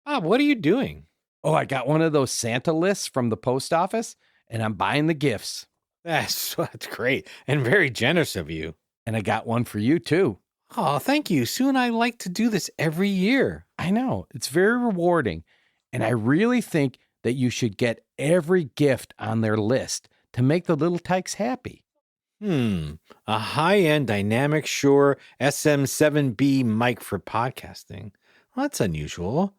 Bob, what are you doing? Oh, I got one of those Santa lists from the post office, and I'm buying the gifts. That's great and very generous of you. And I got one for you, too. Oh, thank you. Sue and I like to do this every year. I know. It's very rewarding. And I really think that you should get every gift on their list to make the little tykes happy. A high-end Dynamic Shure SM7B mic for podcasting. Well, that's unusual.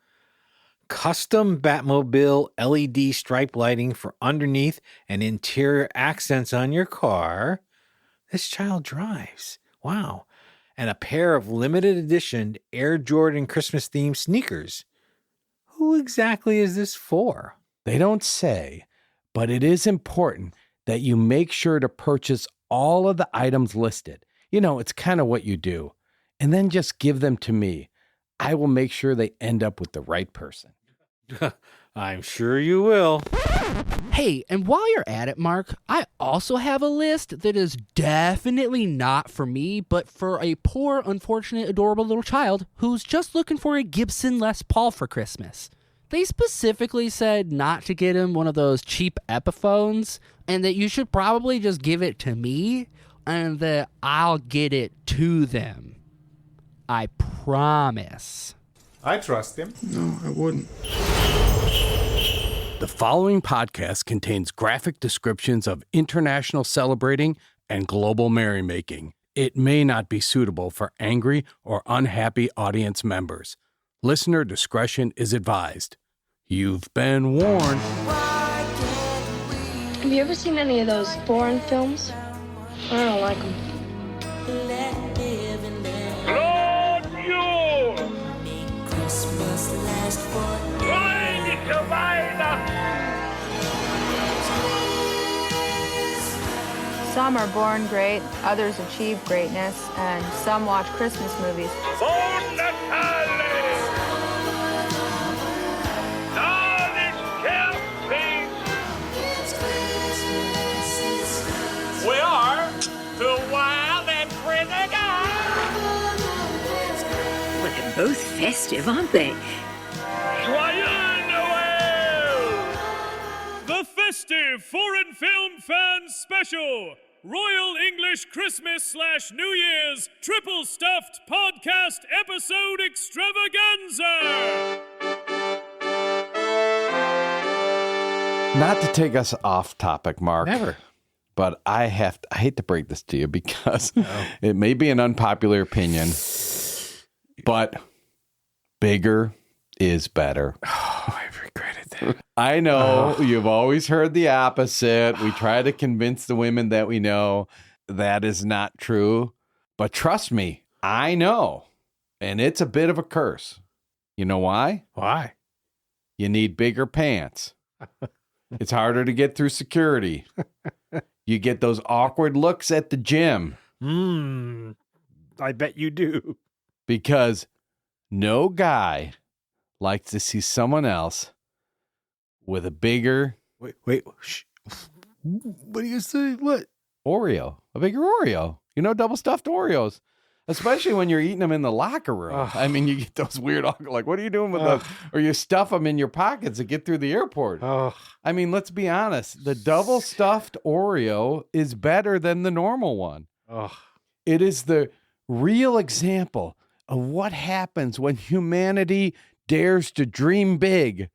Custom Batmobile LED stripe lighting for underneath and interior accents on your car. This child drives. Wow. And a pair of limited edition Air Jordan Christmas themed sneakers. Who exactly is this for? They don't say, but it is important that you make sure to purchase all of the items listed. You know, it's kind of what you do. And then just give them to me. I will make sure they end up with the right person. I'm sure you will. Hey, and while you're at it, Mark, I also have a list that is definitely not for me, but for a poor, unfortunate, adorable little child who's just looking for a Gibson Les Paul for Christmas. They specifically said not to get him one of those cheap Epiphones, and that you should probably just give it to me, and that I'll get it to them. I promise. I trust him. No, I wouldn't. The following podcast contains graphic descriptions of international celebrating and global merrymaking. It may not be suitable for angry or unhappy audience members. Listener discretion is advised. You've been warned. Have you ever seen any of those foreign films? I don't like them. Some are born great, others achieve greatness, and some watch Christmas movies. We are the wild and crazy guys. Well, they're both festive, aren't they? Joyeux Noël! The Festive Foreign Film Fans Special. Royal English Christmas / New Year's Triple Stuffed Podcast Episode Extravaganza! Not to take us off topic, Mark. Never. But I hate to break this to you because it may be an unpopular opinion, but bigger is better. Oh, I've regretted that. I know you've always heard the opposite. We try to convince the women that we know that is not true. But trust me, I know. And it's a bit of a curse. You know why? Why? You need bigger pants. It's harder to get through security. You get those awkward looks at the gym. I bet you do. Because no guy likes to see someone else with a bigger... Wait. Shh. What do you say? What? Oreo. A bigger Oreo. You know, double stuffed Oreos. Especially when you're eating them in the locker room. I mean, you get those weird, like, what are you doing with those? Or you stuff them in your pockets to get through the airport. I mean, let's be honest. The double stuffed Oreo is better than the normal one. It is the real example of what happens when humanity dares to dream big.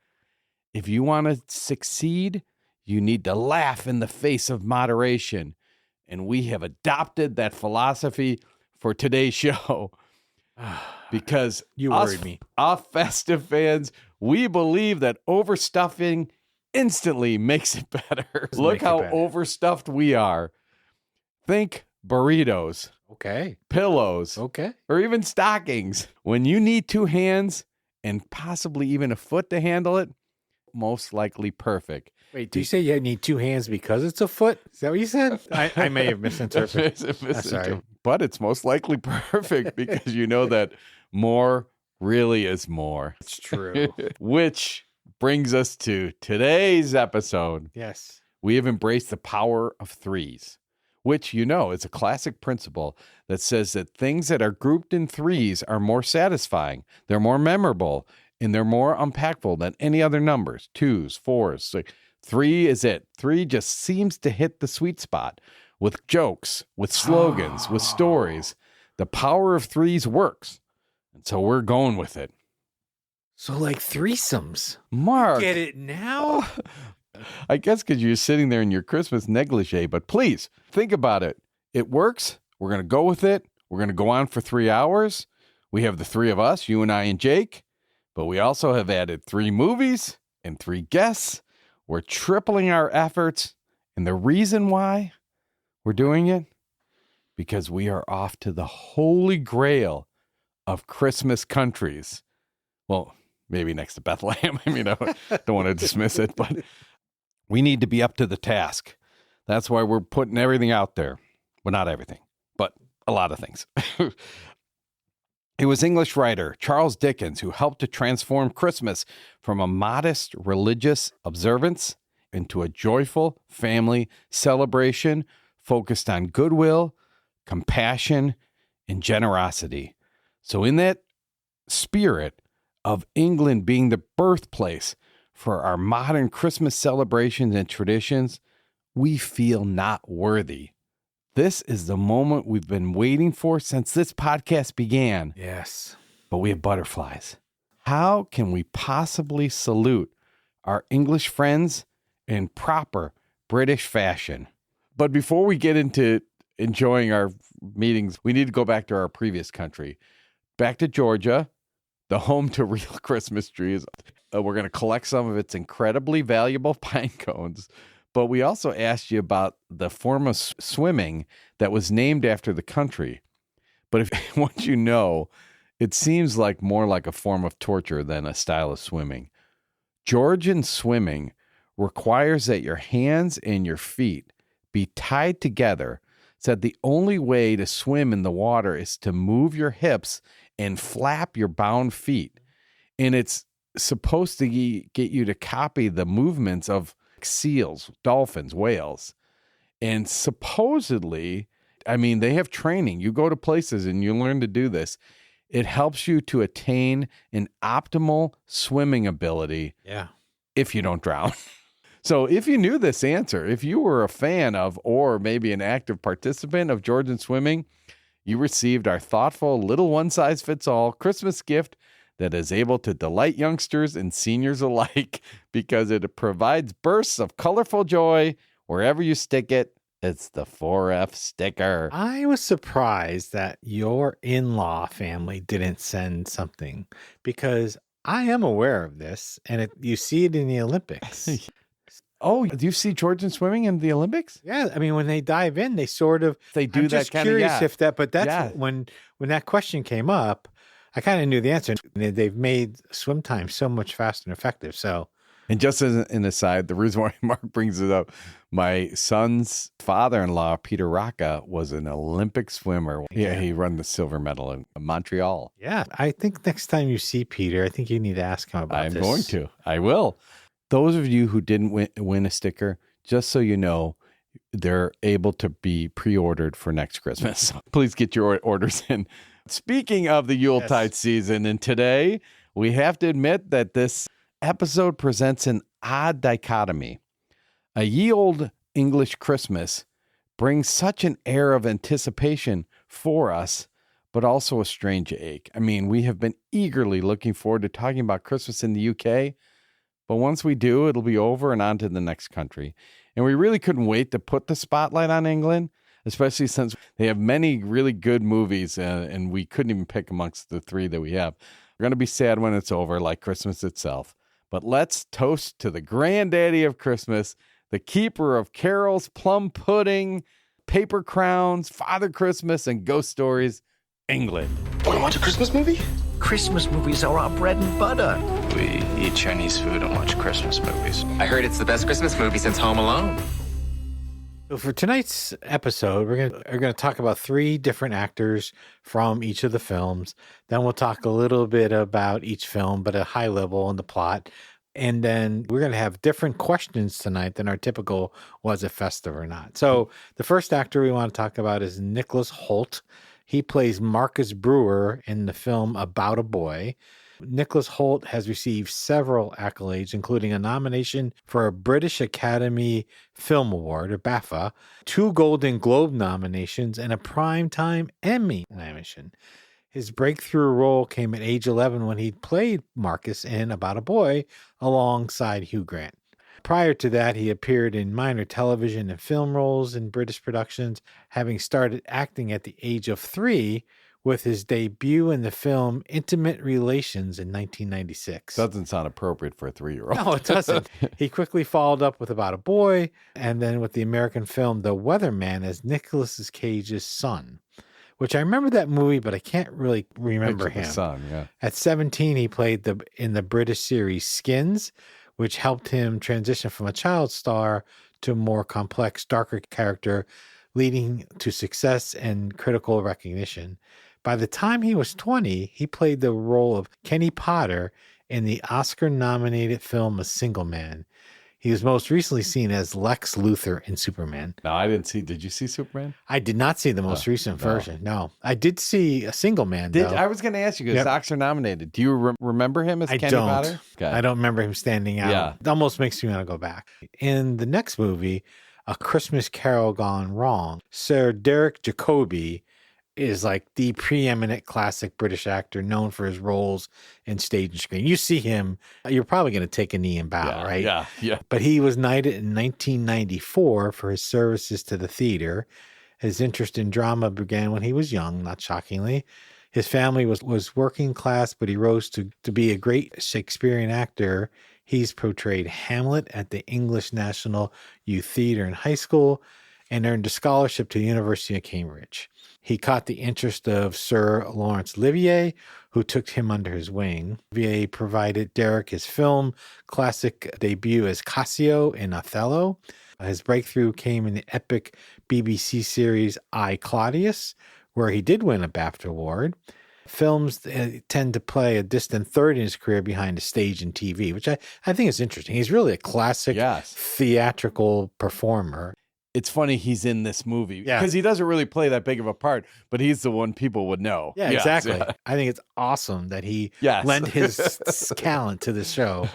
If you want to succeed, you need to laugh in the face of moderation. And we have adopted that philosophy for today's show, because you worried me. Us Festive Fans, we believe that overstuffing instantly makes it better. Look how overstuffed we are. Think burritos. Okay. Pillows. Okay. Or even stockings. When you need two hands and possibly even a foot to handle it, most likely perfect. Wait, do you say you need two hands because it's a foot? Is that what you said? I may have misinterpreted. Sorry. But it's most likely perfect because you know that more really is more. It's true. Which brings us to today's episode. Yes. We have embraced the power of threes, which, you know, is a classic principle that says that things that are grouped in threes are more satisfying, they're more memorable, and they're more impactful than any other numbers. 2s, 4s, 6. 3 is it. 3 just seems to hit the sweet spot with jokes, with slogans, with stories. The power of 3s works. And so we're going with it. So like threesomes. Mark. Get it now? I guess because you're sitting there in your Christmas negligee, but please think about it. It works. We're going to go with it. We're going to go on for 3 hours. We have the 3 of us, you and I and Jake, but we also have added 3 movies and 3 guests. We're tripling our efforts. And the reason why we're doing it, because we are off to the holy grail of Christmas countries. Well, maybe next to Bethlehem. I mean, I don't want to dismiss it, but we need to be up to the task. That's why we're putting everything out there. Well, not everything, but a lot of things. It was English writer Charles Dickens who helped to transform Christmas from a modest religious observance into a joyful family celebration focused on goodwill, compassion, and generosity. So in that spirit of England being the birthplace for our modern Christmas celebrations and traditions, we feel not worthy. This is the moment we've been waiting for since this podcast began. Yes. But we have butterflies. How can we possibly salute our English friends in proper British fashion? But before we get into enjoying our meetings, we need to go back to our previous country, back to Georgia, the home to real Christmas trees. We're going to collect some of its incredibly valuable pine cones. But we also asked you about the form of swimming that was named after the country. But if once you know, it seems like more like a form of torture than a style of swimming. Georgian swimming requires that your hands and your feet be tied together, so that the only way to swim in the water is to move your hips and flap your bound feet. And it's supposed to get you to copy the movements of seals, dolphins, whales. And supposedly, I mean, they have training. You go to places and you learn to do this. It helps you to attain an optimal swimming ability. Yeah. If you don't drown. So if you knew this answer, if you were a fan of, or maybe an active participant of Georgian swimming, you received our thoughtful little one-size-fits-all Christmas gift that is able to delight youngsters and seniors alike because it provides bursts of colorful joy wherever you stick it. It's the 4F sticker. I was surprised that your in-law family didn't send something because I am aware of this and you see it in the Olympics. Oh, do you see Georgian swimming in the Olympics? Yeah, I mean, when they dive in, they sort of. They do I'm that just kind curious of. if that, but that's when that question came up, I kind of knew the answer. They've made swim time so much faster and effective. So, and just as an aside, the reason why Mark brings it up, my son's father-in-law, Peter Rocca, was an Olympic swimmer. Yeah, he won the silver medal in Montreal. Yeah, I think next time you see Peter, I think you need to ask him about this. I'm going to. I will. Those of you who didn't win a sticker, just so you know, they're able to be pre-ordered for next Christmas. Please get your orders in. Speaking of the Yuletide season, and today we have to admit that this episode presents an odd dichotomy. A ye olde English Christmas brings such an air of anticipation for us, but also a strange ache. I mean, we have been eagerly looking forward to talking about Christmas in the UK, but once we do, it'll be over and on to the next country. And we really couldn't wait to put the spotlight on England, especially since they have many really good movies, and we couldn't even pick amongst the 3 that we have. We're going to be sad when it's over, like Christmas itself. But let's toast to the granddaddy of Christmas, the keeper of carols, plum pudding, paper crowns, Father Christmas, and ghost stories, England. Want to watch a Christmas movie? Christmas movies are our bread and butter. We eat Chinese food and watch Christmas movies. I heard it's the best Christmas movie since Home Alone. So for tonight's episode, we're gonna talk about 3 different actors from each of the films. Then we'll talk a little bit about each film, but at a high level in the plot. And then we're going to have different questions tonight than our typical was it festive or not. So the first actor we want to talk about is Nicholas Hoult. He plays Marcus Brewer in the film About a Boy. Nicholas Hoult has received several accolades, including a nomination for a British Academy Film Award, or BAFTA, 2 Golden Globe nominations, and a Primetime Emmy nomination. His breakthrough role came at age 11 when he played Marcus in About a Boy alongside Hugh Grant. Prior to that, he appeared in minor television and film roles in British productions, having started acting at the age of 3 with his debut in the film Intimate Relations in 1996. Doesn't sound appropriate for a 3-year-old. No, it doesn't. He quickly followed up with About a Boy, and then with the American film The Weatherman as Nicolas Cage's son, which I remember that movie, but I can't really remember him. Son, yeah. At 17, he played in the British series Skins, which helped him transition from a child star to a more complex, darker character, leading to success and critical recognition. By the time he was 20, he played the role of Kenny Potter in the Oscar-nominated film A Single Man. He was most recently seen as Lex Luthor in Superman. No, I didn't see. Did you see Superman? I did not see the most recent version. No, I did see A Single Man. Though. I was going to ask you because Oscar nominated. Do you remember him as Kenny Potter? Okay. I don't remember him standing out. Yeah. It almost makes me want to go back. In the next movie, A Christmas Carol Gone Wrong, Sir Derek Jacobi is like the preeminent classic British actor known for his roles in stage and screen. You see him, you're probably going to take a knee and bow, right? Yeah. But he was knighted in 1994 for his services to the theater. His interest in drama began when he was young, not shockingly. His family was working class, but he rose to be a great Shakespearean actor. He's portrayed Hamlet at the English National Youth Theatre in high school and earned a scholarship to the University of Cambridge. He caught the interest of Sir Laurence Olivier, who took him under his wing. Olivier provided Derek his film classic debut as Cassio in Othello. His breakthrough came in the epic BBC series I, Claudius, where he did win a BAFTA award. Films tend to play a distant third in his career behind the stage and TV, which I think is interesting. He's really a classic theatrical performer. It's funny he's in this movie Yeah. because he doesn't really play that big of a part, but he's the one people would know. Yeah, Yes, exactly. yeah. I think it's awesome that he Yes. lent his talent to the show.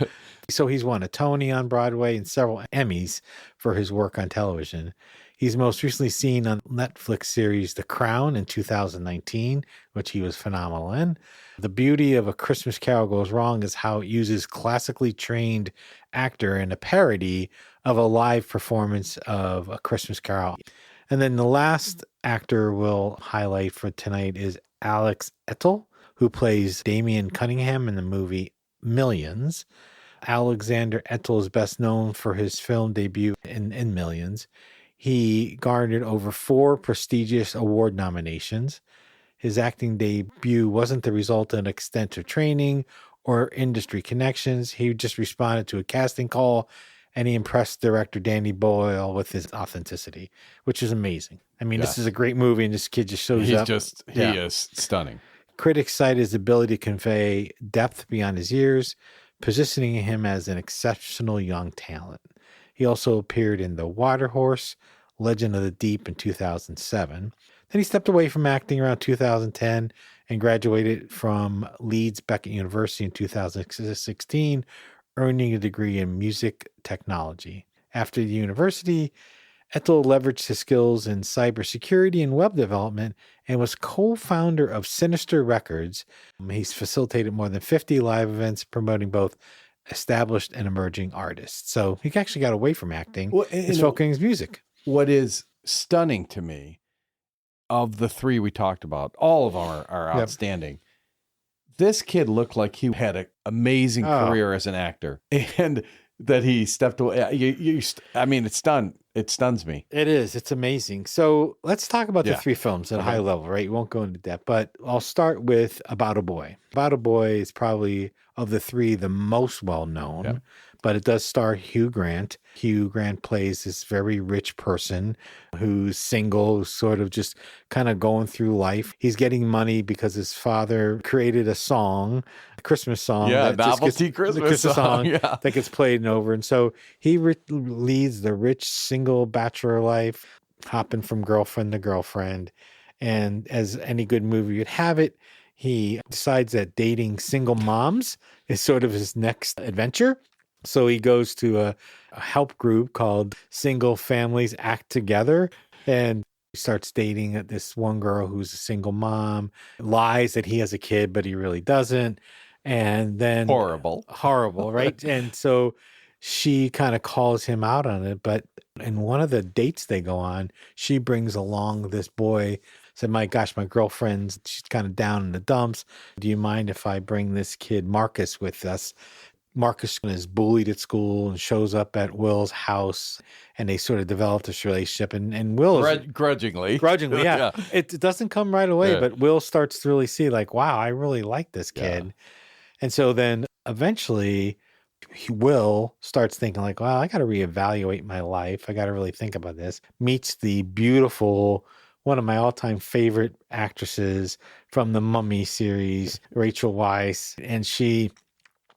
So he's won a Tony on Broadway and several Emmys for his work on television. He's most recently seen on Netflix series The Crown in 2019, which he was phenomenal in. The beauty of A Christmas Carol Goes Wrong is how it uses classically trained actor in a parody of a live performance of A Christmas Carol. And then the last actor we'll highlight for tonight is Alex Ettel, who plays Damien Cunningham in the movie Millions. Alexander Ettel is best known for his film debut in Millions. He garnered over 4 prestigious award nominations. His acting debut wasn't the result of extensive training or industry connections. He just responded to a casting call, and he impressed director Danny Boyle with his authenticity, which is amazing. I mean, This is a great movie, and this kid just shows up. He is stunning. Critics cite his ability to convey depth beyond his years, positioning him as an exceptional young talent. He also appeared in The Water Horse, Legend of the Deep in 2007. Then he stepped away from acting around 2010 and graduated from Leeds Beckett University in 2016, earning a degree in music technology. After the university, Ettel leveraged his skills in cybersecurity and web development and was co-founder of Sinister Records. He's facilitated more than 50 live events promoting both established and emerging artists. So he actually got away from acting. He's focusing on his music. What is stunning to me, of the 3 we talked about, all of them are outstanding. This kid looked like he had an amazing career as an actor, and that he stepped away. It stuns me. It is. It's amazing. So let's talk about the 3 films at a high level, right? We won't go into depth, but I'll start with About a Boy. About a Boy is probably, of the 3, the most well-known, but it does star Hugh Grant. Hugh Grant plays this very rich person who's single, sort of just kind of going through life. He's getting money because his father created a song, a Christmas song. Novelty Christmas song that gets played over. And so he leads the rich single bachelor life, hopping from girlfriend to girlfriend. And as any good movie would have it, he decides that dating single moms is sort of his next adventure. So he goes to a help group called Single Families Act Together, and he starts dating this one girl who's a single mom, lies that he has a kid, but he really doesn't. And then Horrible, right? And so she kind of calls him out on it. But in one of the dates they go on, she brings along this boy. Said, my gosh, my girlfriend's, she's kind of down in the dumps. Do you mind if I bring this kid Marcus with us? Marcus is bullied at school and shows up at Will's house, and they sort of develop this relationship. And Will is grudgingly, yeah. It doesn't come right away, but Will starts to really see, like, wow, I really like this kid. Yeah. And so then eventually Will starts thinking, like, well, I got to reevaluate my life. I got to really think about this. Meets the beautiful, one of my all-time favorite actresses from the Mummy series, Rachel Weisz, and she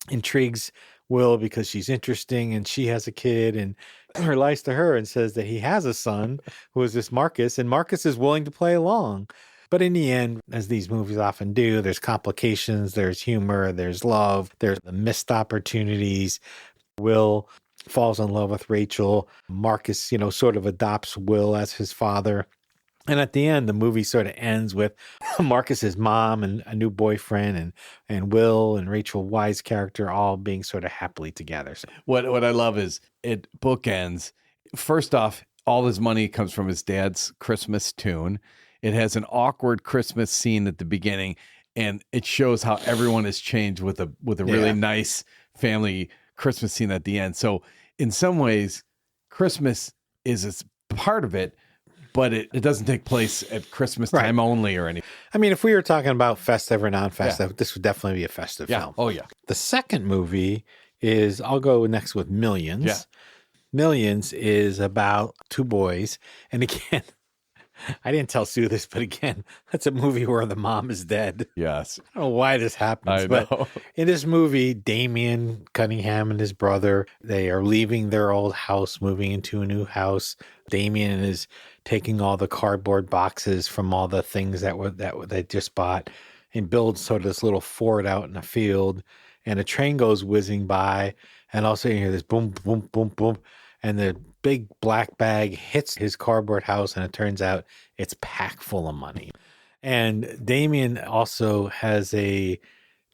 intrigues Will because she's interesting and she has a kid, and her lies to her and says that he has a son who is this Marcus, and Marcus is willing to play along. But in the end, as these movies often do, there's complications, there's humor, there's love, there's the missed opportunities. Will falls in love with Rachel. Marcus, sort of adopts Will as his father. And at the end, the movie sort of ends with Marcus's mom and a new boyfriend, and Will and Rachel Weisz character all being sort of happily together. So, what I love is it bookends. First off, all his money comes from his dad's Christmas tune. It has an awkward Christmas scene at the beginning, and it shows how everyone has changed with a really nice family Christmas scene at the end. So in some ways, Christmas is a part of it, but it doesn't take place at Christmas time only or anything. I mean, if we were talking about festive or non-festive, this would definitely be a festive film. Oh, yeah. The second movie is, I'll go next with Millions. Yeah. Millions is about two boys. And again, I didn't tell Sue this, but again, that's a movie where the mom is dead. Yes. I don't know why this happens, I know. but in this movie, Damien Cunningham and his brother, they are leaving their old house, moving into a new house. Damien is taking all the cardboard boxes from all the things that they just bought and builds sort of this little fort out in a field. And a train goes whizzing by, and also you hear this boom, boom, boom, boom, and the big black bag hits his cardboard house, and it turns out it's packed full of money. And Damien also has a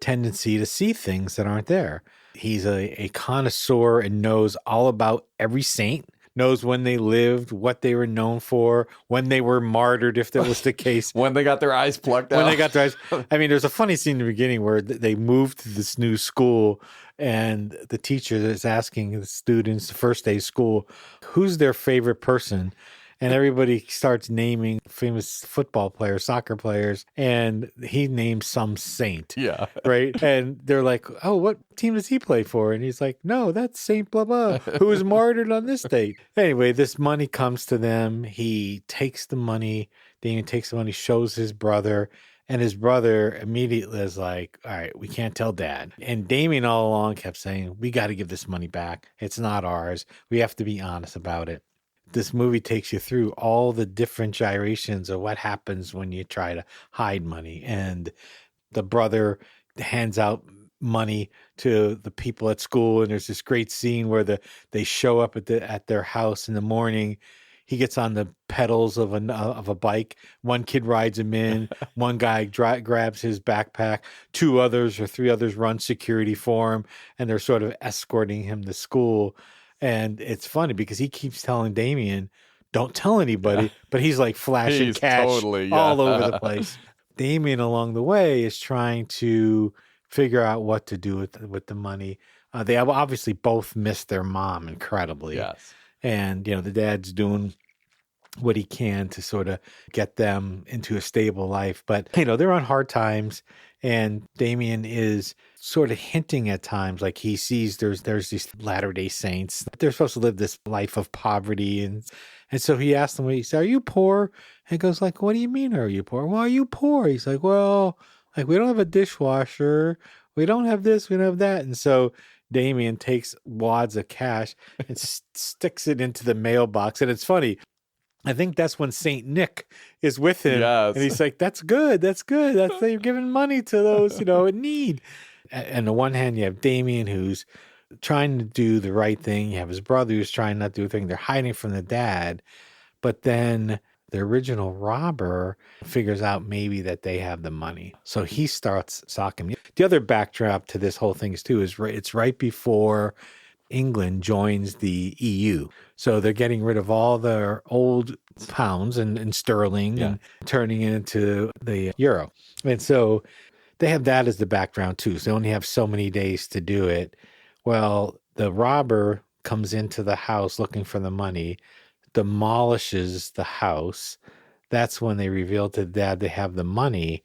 tendency to see things that aren't there. He's a connoisseur and knows all about every saint, knows when they lived, what they were known for, when they were martyred, if that was the case. When they got their eyes plucked out. When they got their eyes. I mean, there's a funny scene in the beginning where they moved to this new school, and the teacher is asking the students, the first day of school, who's their favorite person? And everybody starts naming famous football players, soccer players, and he names some saint. Yeah. Right? And they're like, oh, what team does he play for? And he's like, no, that's Saint blah, blah, who was martyred on this date. Anyway, this money comes to them. He takes the money. Damien takes the money, shows his brother, and his brother immediately is like, all right, we can't tell dad. And Damien all along kept saying, we got to give this money back. It's not ours. We have to be honest about it. This movie takes you through all the different gyrations of what happens when you try to hide money. And the brother hands out money to the people at school. And there's this great scene where they show up at their house in the morning. He gets on the pedals of a bike. One kid rides him in. One guy grabs his backpack. 2 others or 3 others run security for him. And they're sort of escorting him to school. And it's funny because he keeps telling Damien, don't tell anybody, but he's like flashing cash all over the place. Damien along the way is trying to figure out what to do with the money. They have obviously both missed their mom incredibly. Yes. And, the dad's doing what he can to sort of get them into a stable life. But, they're on hard times. And Damien is sort of hinting at times, like he sees there's these Latter-day Saints. They're supposed to live this life of poverty. And so he asks them, he says, are you poor? And he goes like, what do you mean, are you poor? Well, are you poor? He's like, well, like we don't have a dishwasher. We don't have this. We don't have that. And so Damien takes wads of cash and sticks it into the mailbox. And it's funny. I think that's when Saint Nick is with him. Yes. And he's like, that's good. That's they're giving money to those, in need. And on the one hand, you have Damien, who's trying to do the right thing. You have his brother who's trying not to do the thing. They're hiding from the dad. But then the original robber figures out maybe that they have the money. So he starts stalking. The other backdrop to this whole thing is it's right before England joins the EU. So they're getting rid of all their old pounds and sterling and turning it into the euro. And so they have that as the background too. So they only have so many days to do it. Well, the robber comes into the house looking for the money, demolishes the house. That's when they reveal to dad they have the money.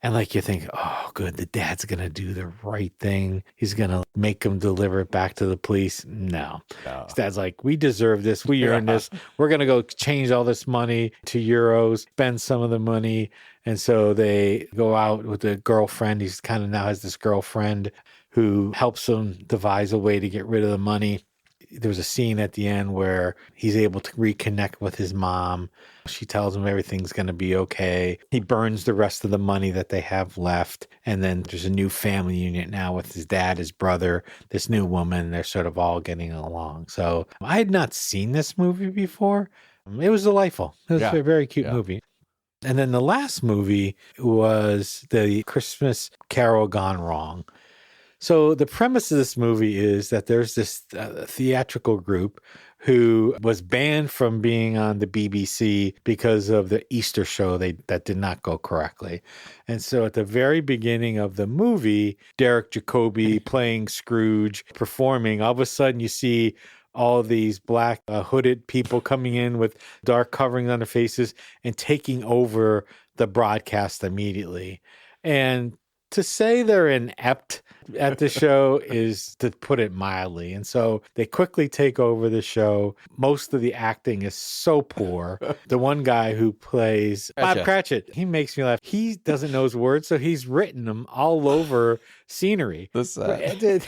And like you think, oh, good, the dad's going to do the right thing. He's going to make him deliver it back to the police. No. His dad's like, we deserve this. We earned this. We're going to go change all this money to euros, spend some of the money. And so they go out with a girlfriend. He's kind of now has this girlfriend who helps him devise a way to get rid of the money. There's a scene at the end where he's able to reconnect with his mom. She tells him everything's going to be okay. He burns the rest of the money that they have left. And then there's a new family unit now with his dad, his brother, this new woman. They're sort of all getting along. So I had not seen this movie before. It was delightful. It was a very cute movie. And then the last movie was the Christmas Carol Gone Wrong. So the premise of this movie is that there's this theatrical group who was banned from being on the BBC because of the Easter show that did not go correctly. And so at the very beginning of the movie, Derek Jacobi playing Scrooge, performing, all of a sudden you see all these black hooded people coming in with dark covering on their faces and taking over the broadcast immediately. And to say they're inept at the show is to put it mildly. And so they quickly take over the show. Most of the acting is so poor. The one guy who plays Bob Cratchit, he makes me laugh. He doesn't know his words, so he's written them all over scenery. Like the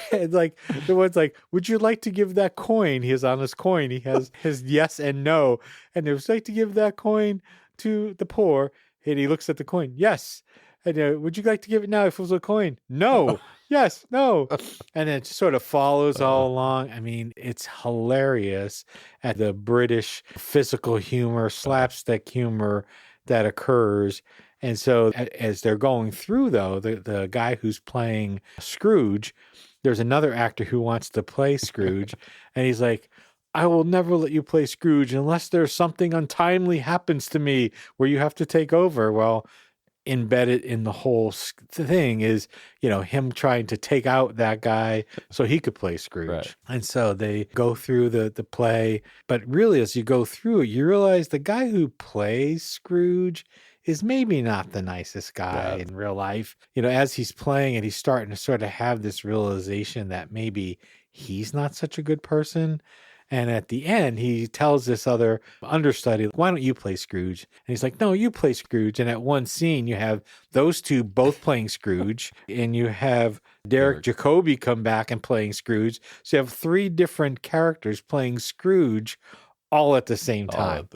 one's like, would you like to give that coin? He has on his coin. He has his yes and no. And it was like to give that coin to the poor. And he looks at the coin. Yes. And, would you like to give it now if it was a coin? No. Yes. No. And it just sort of follows all along. I mean, it's hilarious at the British physical humor, slapstick humor that occurs. And so as they're going through, though, the guy who's playing Scrooge, there's another actor who wants to play Scrooge. And he's like, I will never let you play Scrooge unless there's something untimely happens to me where you have to take over. Well, embedded in the whole thing is, him trying to take out that guy so he could play Scrooge. Right. And so they go through the play. But really, as you go through it, you realize the guy who plays Scrooge is maybe not the nicest guy in real life. As he's playing it, he's starting to sort of have this realization that maybe he's not such a good person. And at the end, he tells this other understudy, why don't you play Scrooge? And he's like, no, you play Scrooge. And at one scene, you have those two both playing Scrooge, and you have Derek Jacobi come back and playing Scrooge. So you have three different characters playing Scrooge all at the same time.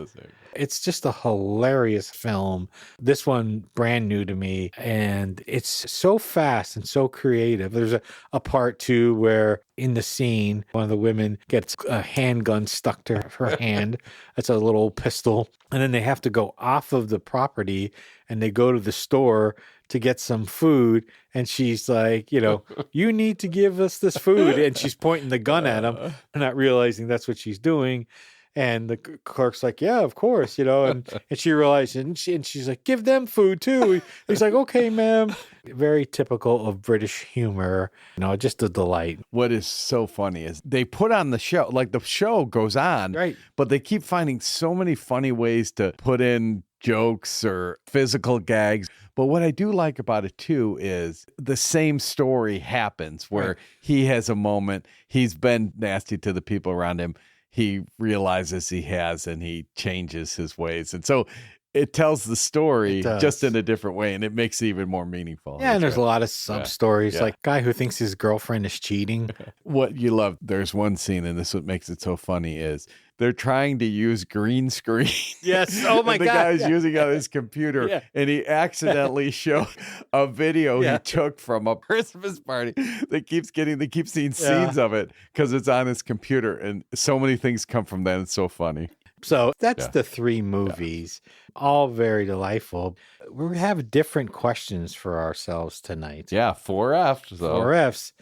It's just a hilarious film. This one, brand new to me, and it's so fast and so creative. There's a part too where in the scene, one of the women gets a handgun stuck to her hand. That's a little pistol. And then they have to go off of the property and they go to the store to get some food. And she's like, you need to give us this food. And she's pointing the gun at him, not realizing that's what she's doing. And the clerk's like, yeah, of course, and she realized, and she's like, give them food too. He's like, okay, ma'am. Very typical of British humor, just a delight. What is so funny is they put on the show, like the show goes on, right? But they keep finding so many funny ways to put in jokes or physical gags. But what I do like about it too is the same story happens where he has a moment, he's been nasty to the people around him. He realizes he has, and he changes his ways. And so it tells the story It does. just in a different way, and it makes it even more meaningful. Yeah, and there's a right. lot of sub stories, Yeah. like guy who thinks his girlfriend is cheating. What you love, there's one scene, and this is what makes it so funny, is they're trying to use green screen. Yes. Oh my and the God. guy's Yeah. using it on his computer, Yeah. and he accidentally showed a video Yeah. he took from a Christmas party. They keep seeing Yeah. scenes of it because it's on his computer, and so many things come from that. It's so funny. So that's Yeah. the three movies, all very delightful. We have different questions for ourselves tonight. Yeah, 4F. So. 4Fs.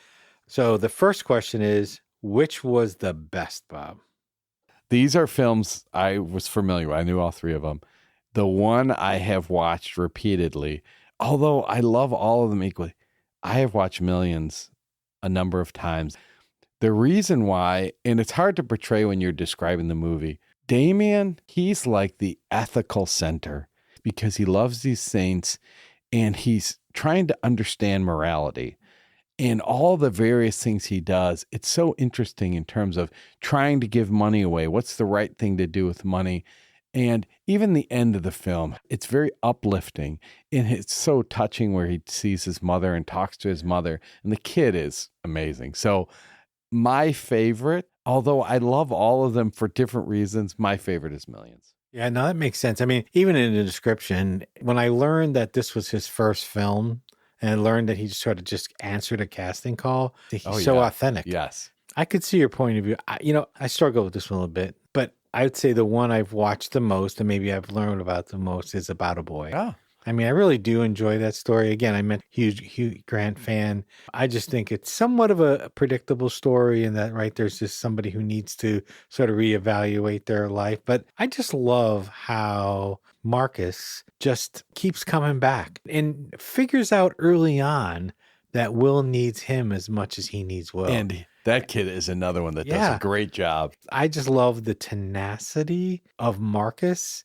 So the first question is, which was the best, Bob? These are films I was familiar with. I knew all three of them. The one I have watched repeatedly, although I love all of them equally, I have watched Millions a number of times. The reason why, and it's hard to portray when you're describing the movie, Damien, he's like the ethical center because he loves these saints and he's trying to understand morality. And all the various things he does, it's so interesting in terms of trying to give money away. What's the right thing to do with money? And even the end of the film, it's very uplifting. And it's so touching where he sees his mother and talks to his mother. And the kid is amazing. So my favorite, although I love all of them for different reasons, my favorite is Millions. Yeah, no, that makes sense. I mean, even in the description, when I learned that this was his first film and I learned that he sort of just answered a casting call, he's so authentic. Yes. I could see your point of view. I struggle with this one a little bit, but I would say the one I've watched the most and maybe I've learned about the most is About a Boy. Oh. I mean, I really do enjoy that story. Again, I'm a huge Hugh Grant fan. I just think it's somewhat of a predictable story in that, right, there's just somebody who needs to sort of reevaluate their life. But I just love how Marcus just keeps coming back and figures out early on that Will needs him as much as he needs Will. And that kid is another one that does Yeah. a great job. I just love the tenacity of Marcus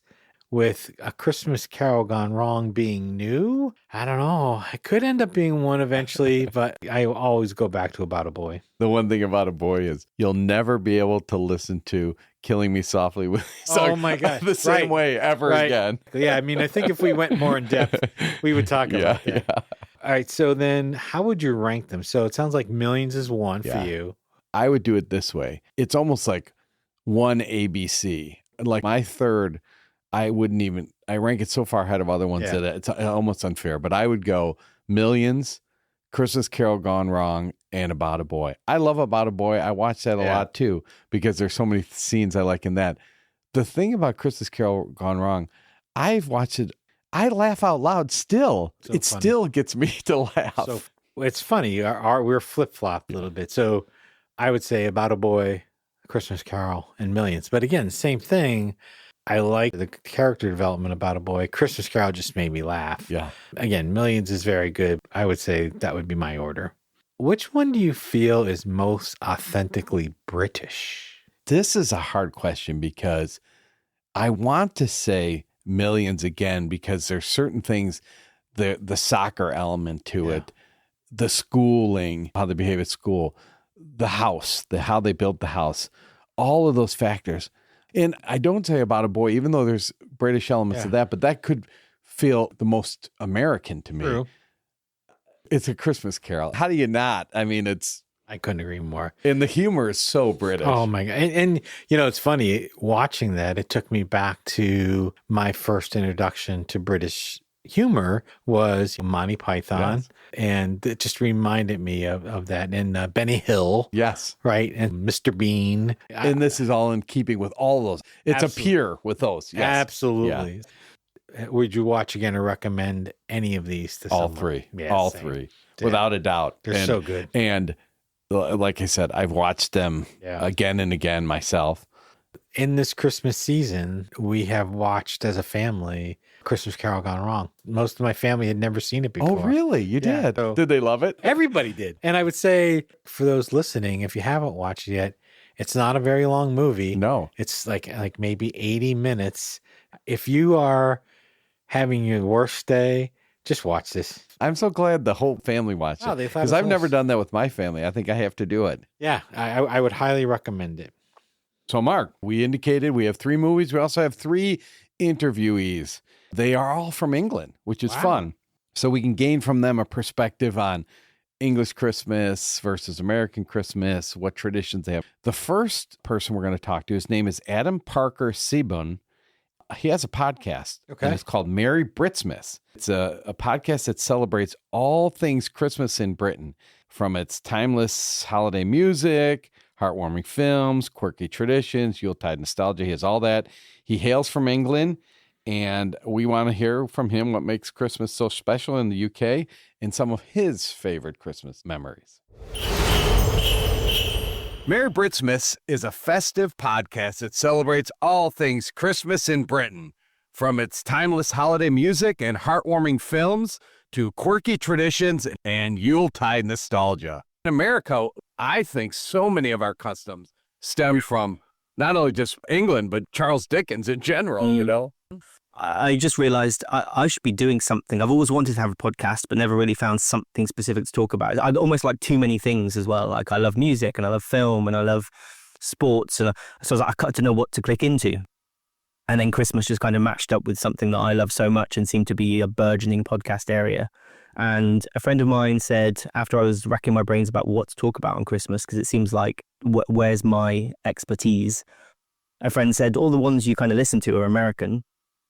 with A Christmas Carol Gone Wrong being new. I don't know. It could end up being one eventually, but I always go back to About a Boy. The one thing about a boy is you'll never be able to listen to Killing Me Softly with Oh my God. the same way ever again. Yeah, I mean, I think if we went more in depth, we would talk about that. Yeah. All right, so then how would you rank them? So it sounds like Millions is one Yeah. for you. I would do it this way. It's almost like one ABC. Like my third, I rank it so far ahead of other ones Yeah. that it's almost unfair. But I would go Millions, Christmas Carol Gone Wrong, and About a Boy. I love About a Boy. I watch that a lot too because there's so many scenes I like in that. The thing about Christmas Carol Gone Wrong, I've watched it. I laugh out loud still. So it funny. still gets me to laugh. So it's funny. We're flip-flopped a little bit. So I would say About a Boy, Christmas Carol, and Millions. But again, same thing. I like the character development About a Boy. Christmas Carol just made me laugh. Yeah. Again, Millions is very good. I would say that would be my order. Which one do you feel is most authentically British? This is a hard question because I want to say Millions again because there's certain things, the soccer element to it, the schooling, how they behave at school, the house, how they built the house, all of those factors. And I don't say About a Boy, even though there's British elements of that, but that could feel the most American to me. True. It's A Christmas Carol. How do you not? I mean, I couldn't agree more. and the humor is so British. Oh my God. And it's funny watching that. It took me back to my first introduction to British humor was Monty Python. Yes. And it just reminded me of that. And Benny Hill. Yes. Right. And Mr. Bean. And this is all in keeping with all those. It's Absolutely. a peer with those. Yes. Absolutely. Would you watch again or recommend any of these to All someone? three. Yeah, all same. three. Yeah. Without a doubt. They're so good. And like I said, I've watched them again and again myself. In this Christmas season, we have watched as a family Christmas Carol Gone Wrong. Most of my family had never seen it before. Oh, really? You Yeah, did? so- Did they love it? Everybody did. And I would say for those listening, if you haven't watched it yet, it's not a very long movie. No. It's like maybe 80 minutes. If you are having your worst day, just watch this. I'm so glad the whole family watched Oh, it. they thought Because it I've was never nice. done that with my family. I think I have to do it. Yeah, I would highly recommend it. So, Mark, we indicated we have 3 movies. We also have 3 interviewees. They are all from England, which is fun. So we can gain from them a perspective on English Christmas versus American Christmas, what traditions they have. The first person we're going to talk to, his name is Adam Parker Sebun. He has a podcast. Okay. And it's called Merry Britsmas. It's a podcast that celebrates all things Christmas in Britain, from its timeless holiday music, heartwarming films, quirky traditions, Yuletide nostalgia. He has all that. He hails from England, and we want to hear from him what makes Christmas so special in the UK and some of his favorite Christmas memories. Merry Britsmas is a festive podcast that celebrates all things Christmas in Britain, from its timeless holiday music and heartwarming films to quirky traditions and Yuletide nostalgia. In America, I think so many of our customs stem from not only just England, but Charles Dickens in general, you know? I just realized I should be doing something. I've always wanted to have a podcast, but never really found something specific to talk about. I almost like too many things as well. Like I love music and I love film and I love sports. And so I was like, I got to know what to click into. And then Christmas just kind of matched up with something that I love so much and seemed to be a burgeoning podcast area. And a friend of mine said, after I was racking my brains about what to talk about on Christmas, because it seems like, where's my expertise? A friend said, all the ones you kind of listen to are American.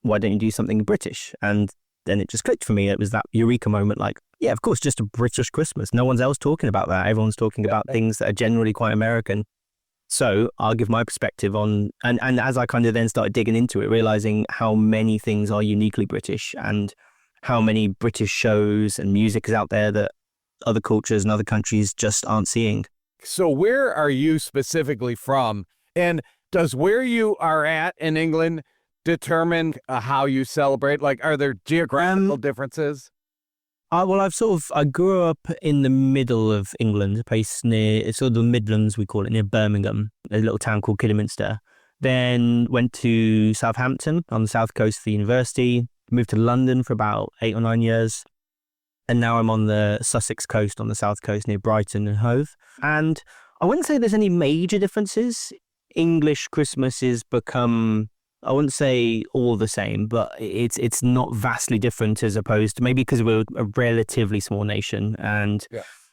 Why don't you do something British? And then it just clicked for me. It was that eureka moment, like, yeah, of course, just a British Christmas. No one's else talking about that. Everyone's talking about things that are generally quite American. So I'll give my perspective on, and as I kind of then started digging into it, realizing how many things are uniquely British and how many British shows and music is out there that other cultures and other countries just aren't seeing. So where are you specifically from? And does where you are at in England determine how you celebrate? Like, are there geographical differences? Well, I grew up in the middle of England, a place near, it's sort of the Midlands, we call it, near Birmingham, a little town called Kidderminster. Then went to Southampton on the south coast for university, moved to London for about 8 or 9 years. And now I'm on the Sussex coast, on the south coast near Brighton and Hove. And I wouldn't say there's any major differences. English Christmas has become, I wouldn't say all the same, but it's not vastly different as opposed to, maybe because we're a relatively small nation, and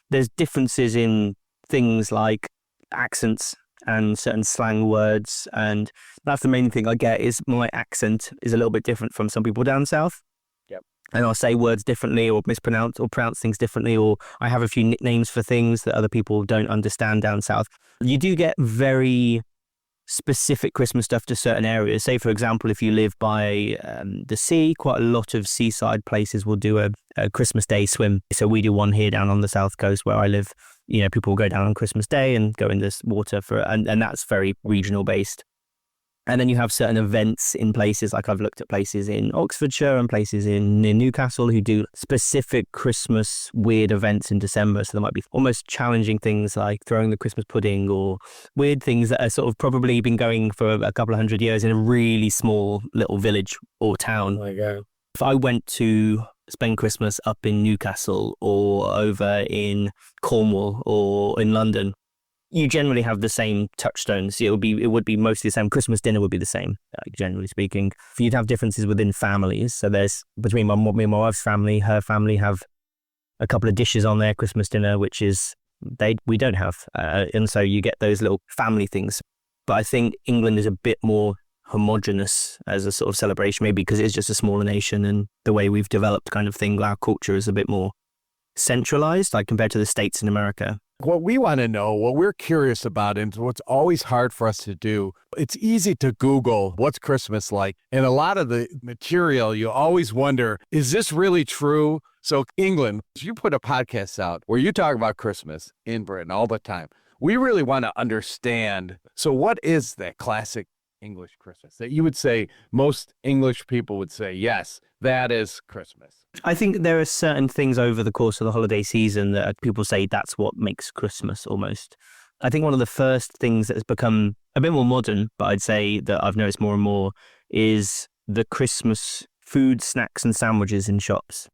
there's differences in things like accents and certain slang words, and that's the main thing I get is my accent is a little bit different from some people down south. And I'll say words differently or mispronounce or pronounce things differently, or I have a few nicknames for things that other people don't understand down south. You do get very specific Christmas stuff to certain areas. Say, for example, if you live by the sea, quite a lot of seaside places will do a Christmas Day swim. So we do one here down on the south coast where I live. You know, people will go down on Christmas Day and go in this water and that's very regional based. And then you have certain events in places, like I've looked at places in Oxfordshire and places near Newcastle who do specific Christmas weird events in December. So there might be almost challenging things like throwing the Christmas pudding, or weird things that are sort of probably been going for a couple of 100 years in a really small little village or town. There you go. If I went to spend Christmas up in Newcastle or over in Cornwall or in London, you generally have the same touchstones. It would be mostly the same. Christmas dinner would be the same, generally speaking. You'd have differences within families. So there's between me and my wife's family, her family have a couple of dishes on their Christmas dinner, which is we don't have, and so you get those little family things. But I think England is a bit more homogenous as a sort of celebration, maybe because it's just a smaller nation and the way we've developed kind of thing. Our culture is a bit more centralized, like compared to the States and America. What we want to know, what we're curious about, and what's always hard for us to do, it's easy to Google what's Christmas like. And a lot of the material, you always wonder, is this really true? So England, you put a podcast out where you talk about Christmas in Britain all the time. We really want to understand. So what is that classic English Christmas that you would say most English people would say, yes, that is Christmas? I think there are certain things over the course of the holiday season that people say that's what makes Christmas almost. I think one of the first things that has become a bit more modern, but I'd say that I've noticed more and more, is the Christmas food, snacks and sandwiches in shops,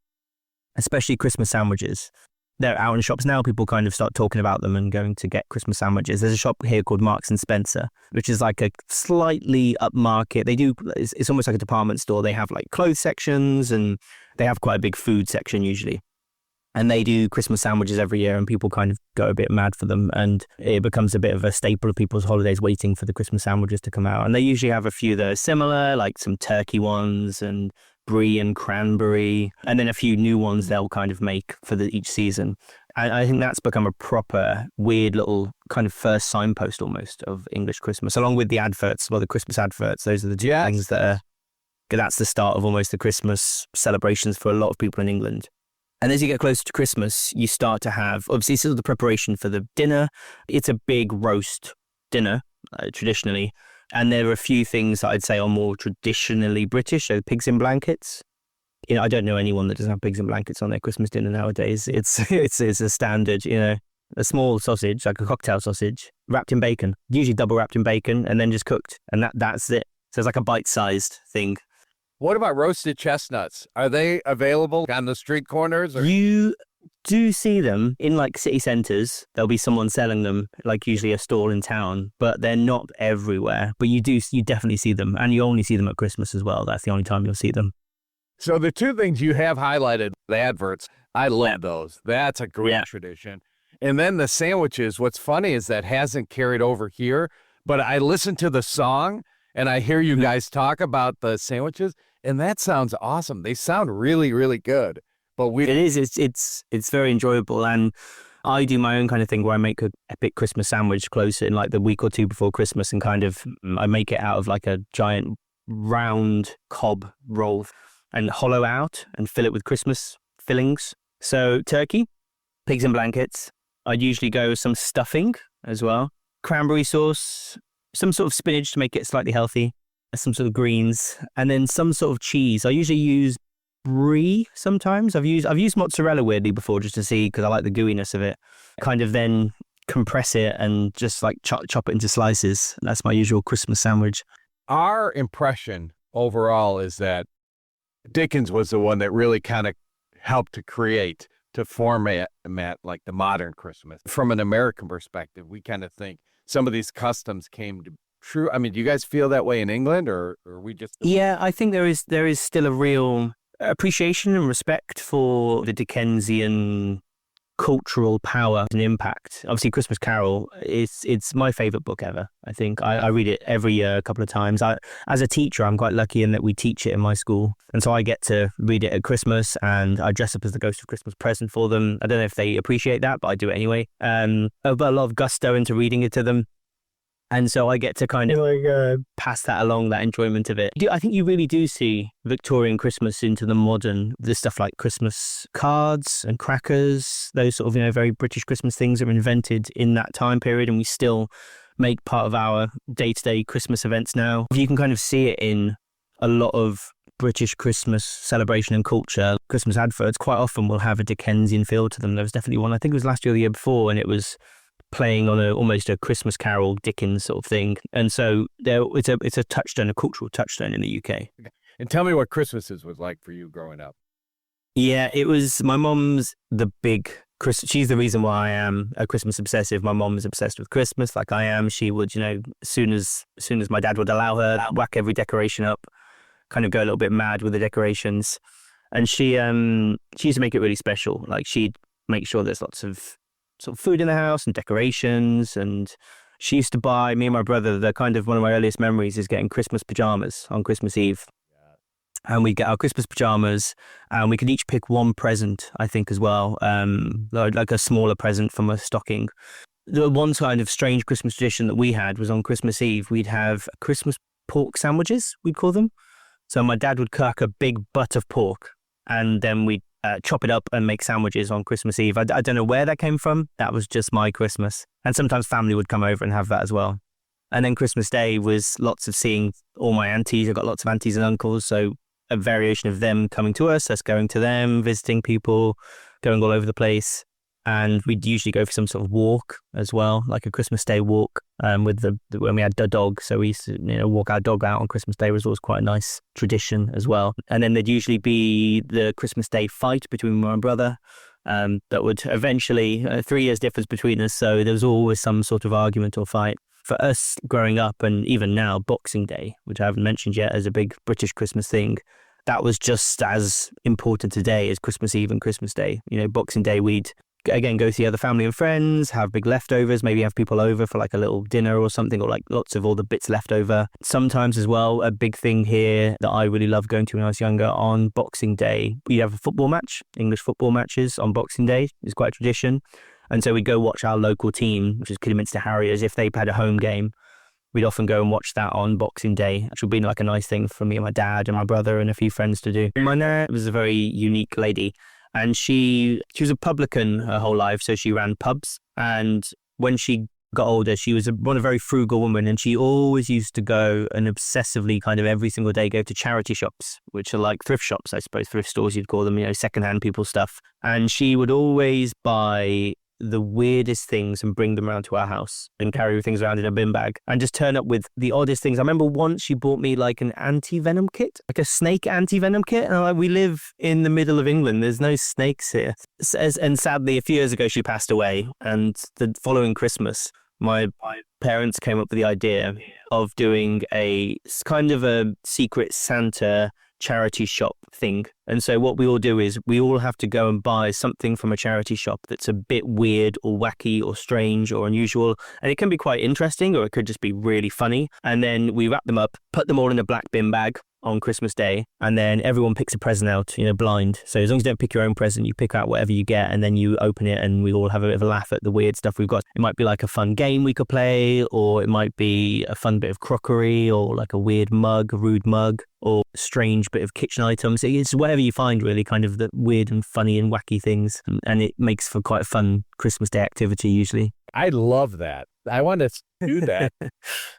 especially Christmas sandwiches. they're out in shops now. People kind of start talking about them and going to get Christmas sandwiches. There's a shop here called Marks and Spencer, which is like a slightly upmarket. It's almost like a department store. They have like clothes sections and they have quite a big food section usually. And they do Christmas sandwiches every year and people kind of go a bit mad for them. And it becomes a bit of a staple of people's holidays, waiting for the Christmas sandwiches to come out. And they usually have a few that are similar, like some turkey ones and brie and cranberry, and then a few new ones they'll kind of make for each season. I think that's become a proper weird little kind of first signpost almost of English Christmas, along with the adverts, the Christmas adverts. Those are the two things that's the start of almost the Christmas celebrations for a lot of people in England. And as you get closer to Christmas, you start to have, obviously, sort of the preparation for the dinner. It's a big roast dinner, traditionally. And there are a few things that I'd say are more traditionally British, so pigs in blankets. I don't know anyone that doesn't have pigs in blankets on their Christmas dinner nowadays. It's a standard, a small sausage, like a cocktail sausage, wrapped in bacon, usually double wrapped in bacon, and then just cooked. And that's it. So it's like a bite-sized thing. What about roasted chestnuts? Are they available on the street corners? Or? You do see them in like city centres. There'll be someone selling them, like usually a stall in town, but they're not everywhere. But you definitely see them, and you only see them at Christmas as well. That's the only time you'll see them. So the two things you have highlighted, the adverts, I love those. That's a great tradition. And then the sandwiches, what's funny is that hasn't carried over here, but I listen to the song and I hear you guys talk about the sandwiches, and that sounds awesome. They sound really, really good. But it is. It's very enjoyable, and I do my own kind of thing where I make an epic Christmas sandwich closer in like the week or two before Christmas, and kind of I make it out of like a giant round cob roll and hollow out and fill it with Christmas fillings. So turkey, pigs in blankets. I'd usually go with some stuffing as well, cranberry sauce, some sort of spinach to make it slightly healthy, some sort of greens, and then some sort of cheese. I usually use brie sometimes. I've used mozzarella weirdly before just to see, because I like the gooiness of it. Kind of then compress it and just like chop it into slices. That's my usual Christmas sandwich. Our impression overall is that Dickens was the one that really kind of helped to format like the modern Christmas. From an American perspective, we kind of think some of these customs came to true. I mean, do you guys feel that way in England, or we just? Yeah, I think there is still a real appreciation and respect for the Dickensian cultural power and impact. Obviously, Christmas Carol it's my favorite book ever. I think I read it every year a couple of times. As a teacher, I'm quite lucky in that we teach it in my school, and so I get to read it at Christmas, and I dress up as the Ghost of Christmas Present for them. I don't know if they appreciate that, but I do it anyway. I've got a lot of gusto into reading it to them. And so I get to kind of pass that along, that enjoyment of it. I think you really do see Victorian Christmas into the modern. There's stuff like Christmas cards and crackers. Those sort of, very British Christmas things are invented in that time period, and we still make part of our day-to-day Christmas events now. You can kind of see it in a lot of British Christmas celebration and culture. Christmas adverts quite often will have a Dickensian feel to them. There was definitely one, I think it was last year or the year before, and it was playing on almost a Christmas Carol Dickens sort of thing. And so it's a touchstone, a cultural touchstone in the UK. And tell me what Christmases was like for you growing up. Yeah, it was, my mom's the big Christmas. She's the reason why I am a Christmas obsessive. My mom is obsessed with Christmas like I am. She would, as soon as my dad would allow her, whack every decoration up, kind of go a little bit mad with the decorations. And she used to make it really special. Like, she'd make sure there's lots of sort of food in the house and decorations, and she used to buy me and my brother, the kind of one of my earliest memories is getting Christmas pajamas on Christmas Eve. And we'd get our Christmas pajamas, and we could each pick one present, I think, as well, like a smaller present from a stocking. The one kind of strange Christmas tradition that we had was on Christmas Eve, we'd have Christmas pork sandwiches, we'd call them. So my dad would cook a big butt of pork, and then we'd chop it up and make sandwiches on Christmas Eve. I don't know where that came from. That was just my Christmas. And sometimes family would come over and have that as well. And then Christmas Day was lots of seeing all my aunties. I've got lots of aunties and uncles, so a variation of them coming to us going to them, visiting people, going all over the place. And we'd usually go for some sort of walk as well, like a Christmas Day walk with when we had the dog. So we used to walk our dog out on Christmas Day. Was always quite a nice tradition as well. And then there'd usually be the Christmas Day fight between my brother. that would eventually, 3 years difference between us, so there was always some sort of argument or fight. For us growing up, and even now, Boxing Day, which I haven't mentioned yet as a big British Christmas thing, that was just as important today as Christmas Eve and Christmas Day. You know, Boxing Day, we'd again go see other family and friends, have big leftovers, maybe have people over for like a little dinner or something, or like lots of all the bits left over. Sometimes as well, a big thing here that I really loved going to when I was younger, on Boxing Day, we have a football match. English football matches on Boxing Day is quite a tradition. And so we'd go watch our local team, which is Kidderminster Harriers. If they had a home game, we'd often go and watch that on Boxing Day, which would be like a nice thing for me and my dad and my brother and a few friends to do. My nan was a very unique lady, and she was a publican her whole life, so she ran pubs. And when she got older, she was a very frugal woman, and she always used to go and obsessively kind of every single day go to charity shops, which are like thrift shops, I suppose, thrift stores you'd call them, you know, secondhand people's stuff. And she would always buy the weirdest things and bring them around to our house and carry things around in a bin bag and just turn up with the oddest things. I remember once she bought me like an anti-venom kit, like a snake anti-venom kit. And I'm like, we live in the middle of England. There's no snakes here. And sadly, a few years ago, she passed away. And the following Christmas, my parents came up with the idea of doing a kind of a secret Santa charity shop thing. And so what we all do is we all have to go and buy something from a charity shop that's a bit weird or wacky or strange or unusual, and it can be quite interesting, or it could just be really funny. And then we wrap them up, put them all in a black bin bag on Christmas Day, and then everyone picks a present out, you know, blind. So as long as you don't pick your own present, you pick out whatever you get, and then you open it, and we all have a bit of a laugh at the weird stuff we've got. It might be like a fun game we could play, or it might be a fun bit of crockery, or like a weird mug, a rude mug, or a strange bit of kitchen items. It's whatever you find, really, kind of the weird and funny and wacky things, and it makes for quite a fun Christmas Day activity usually. I love that. I want to do that.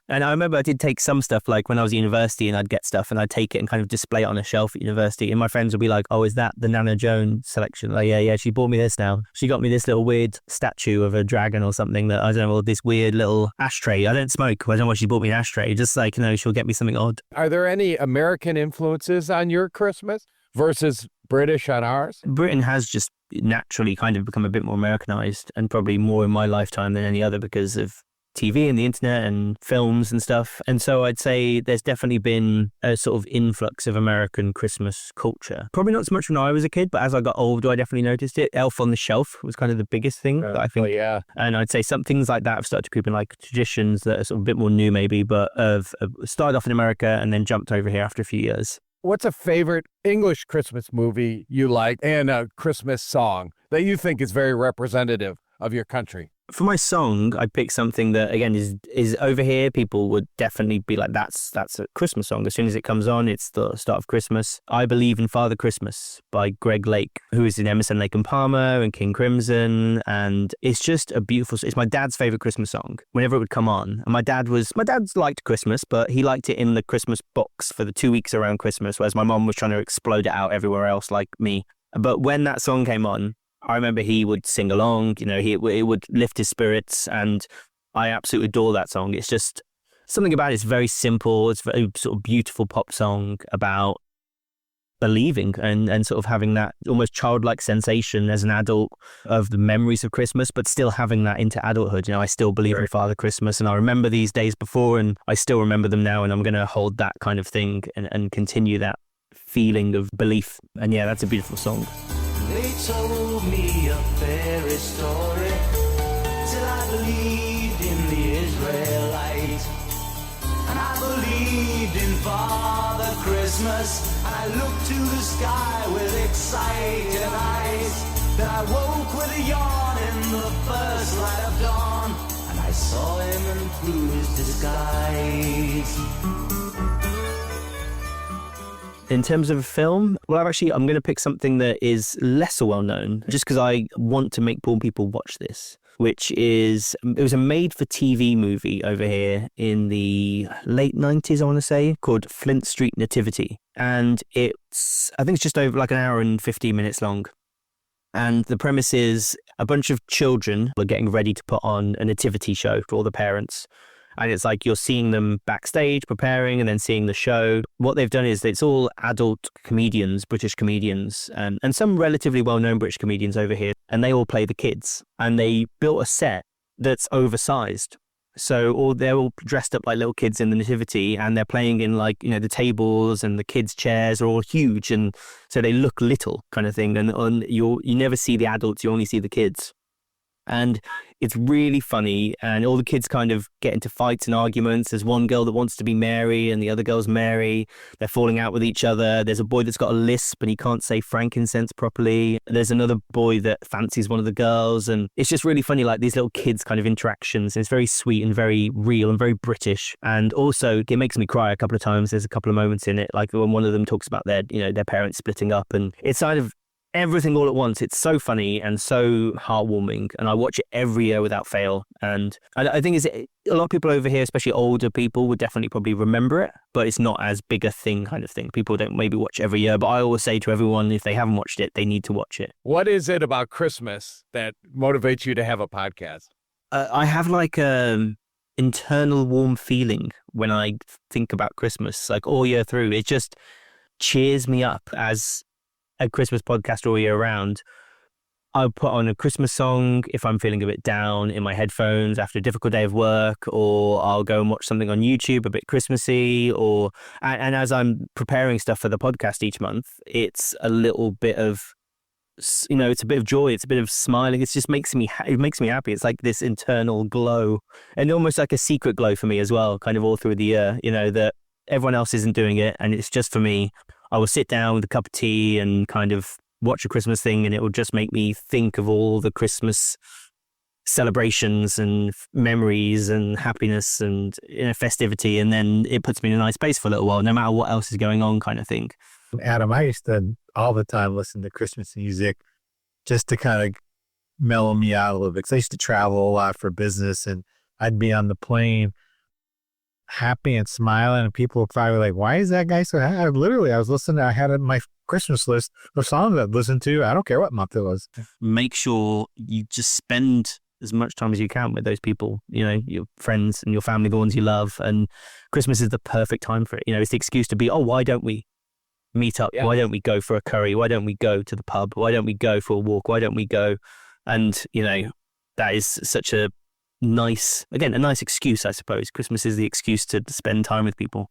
And I remember I did take some stuff, like when I was at university, and I'd get stuff and I'd take it and kind of display it on a shelf at university. And my friends would be like, oh, is that the Nana Jones selection? Like, yeah, she bought me this now. She got me this little weird statue of a dragon or something that, I don't know, this weird little ashtray. I don't smoke. I don't know why she bought me an ashtray. Just like, you know, she'll get me something odd. Are there any American influences on your Christmas versus British on ours? Britain has just naturally kind of become a bit more Americanized, and probably more in my lifetime than any other because of TV and the internet and films and stuff. And so I'd say there's definitely been a sort of influx of American Christmas culture. Probably not so much when I was a kid, but as I got older, I definitely noticed it. Elf on the Shelf was kind of the biggest thing that I think. Oh, yeah. And I'd say some things like that have started to creep in, like traditions that are sort of a bit more new maybe, but have started off in America and then jumped over here after a few years. What's a favorite English Christmas movie you like, and a Christmas song that you think is very representative of your country? For my song, I picked something that, again, is over here. People would definitely be like, that's a Christmas song. As soon as it comes on, it's the start of Christmas. I Believe in Father Christmas by Greg Lake, who is in Emerson, Lake and Palmer and King Crimson. And it's just a beautiful, it's my dad's favorite Christmas song whenever it would come on. And my dad's liked Christmas, but he liked it in the Christmas box for the 2 weeks around Christmas, whereas my mom was trying to explode it out everywhere else like me. But when that song came on, I remember he would sing along, you know, it would lift his spirits, and I absolutely adore that song. It's just something about it's very simple. It's a very sort of beautiful pop song about believing and sort of having that almost childlike sensation as an adult of the memories of Christmas, but still having that into adulthood. You know, I still believe in Father Christmas, and I remember these days before, and I still remember them now, and I'm going to hold that kind of thing and continue that feeling of belief. And yeah, that's a beautiful song. They told me a fairy story till I believed in the Israelite, and I believed in Father Christmas, and I looked to the sky with excited eyes. Then I woke with a yawn in the first light of dawn, and I saw him and through his disguise. In terms of a film, well, I'm going to pick something that is lesser well known, just because I want to make more people watch this, which is, it was a made-for-TV movie over here in the late 90s, I want to say, called Flint Street Nativity. And I think it's just over like an hour and 15 minutes long. And the premise is a bunch of children are getting ready to put on a nativity show for all the parents. And it's like you're seeing them backstage preparing and then seeing the show. What they've done is it's all adult comedians, British comedians, and some relatively well-known British comedians over here. And they all play the kids. And they built a set that's oversized. So they're all dressed up like little kids in the nativity, and they're playing in like, the tables, and the kids' chairs are all huge, and so they look little kind of thing. And you never see the adults, you only see the kids. And it's really funny, and all the kids kind of get into fights and arguments. There's one girl that wants to be Mary and the other girl's Mary. They're falling out with each other. There's a boy that's got a lisp and he can't say frankincense properly. There's another boy that fancies one of the girls, and it's just really funny, like these little kids kind of interactions. It's very sweet and very real and very British. And also it makes me cry a couple of times. There's a couple of moments in it, like when one of them talks about their parents splitting up, and it's kind of everything all at once. It's so funny and so heartwarming, and I watch it every year without fail. And I think a lot of people over here, especially older people, would definitely probably remember it, but it's not as big a thing kind of thing. People don't maybe watch every year, but I always say to everyone, if they haven't watched it, they need to watch it. What is it about Christmas that motivates you to have a podcast? I have like a internal warm feeling when I think about Christmas, like all year through. It just cheers me up as a Christmas podcast all year round. I'll put on a Christmas song if I'm feeling a bit down in my headphones after a difficult day of work, or I'll go and watch something on YouTube a bit Christmassy, and as I'm preparing stuff for the podcast each month, it's a little bit of, it's a bit of joy, it's a bit of smiling. It just makes me happy. It's like this internal glow, and almost like a secret glow for me as well, kind of all through the year, that everyone else isn't doing it and it's just for me. I will sit down with a cup of tea and kind of watch a Christmas thing, and it will just make me think of all the Christmas celebrations and memories and happiness and festivity, and then it puts me in a nice place for a little while, no matter what else is going on kind of thing. Adam, I used to all the time listen to Christmas music just to kind of mellow me out a little bit, because I used to travel a lot for business, and I'd be on the plane happy and smiling, and people were probably like, why is that guy so happy? I was listening, I had my Christmas list of songs I'd listen to. I don't care what month it was. Make sure you just spend as much time as you can with those people, your friends and your family, the ones you love. And Christmas is the perfect time for it. It's the excuse to be, why don't we meet up? Yeah. Why don't we go for a curry? Why don't we go to the pub? Why don't we go for a walk? Why don't we go? And, that is such a nice excuse, I suppose. Christmas is the excuse to spend time with people.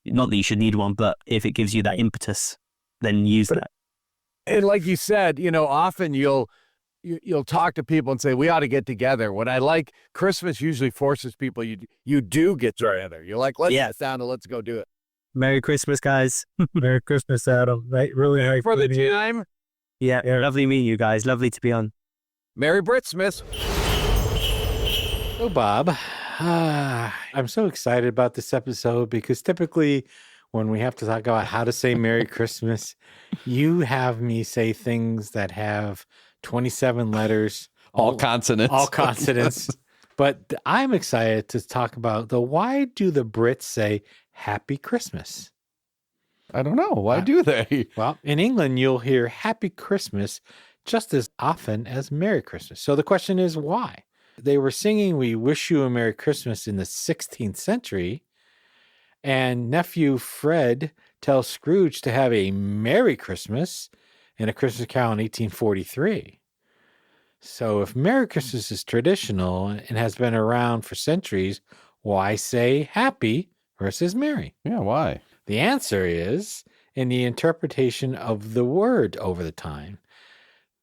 Not that you should need one, but if it gives you that impetus, then use that. And like you said, often you'll talk to people and say, we ought to get together. What I like, Christmas usually forces people, you do get together. You're like, let's sit down and let's go do it. Merry Christmas, guys. Merry Christmas, Adam. Really nice for the time. Yeah, lovely meeting you guys. Lovely to be on. Merry Britsmas. So, Bob, I'm so excited about this episode because typically when we have to talk about how to say Merry Christmas, you have me say things that have 27 letters. All consonants. But I'm excited to talk about why do the Brits say Happy Christmas? I don't know. Why do they? Well, in England, you'll hear Happy Christmas just as often as Merry Christmas. So the question is why? They were singing We Wish You a Merry Christmas in the 16th century, and nephew Fred tells Scrooge to have a Merry Christmas in A Christmas Carol in 1843. So if Merry Christmas is traditional and has been around for centuries, why say happy versus merry? Yeah, why? The answer is in the interpretation of the word over the time.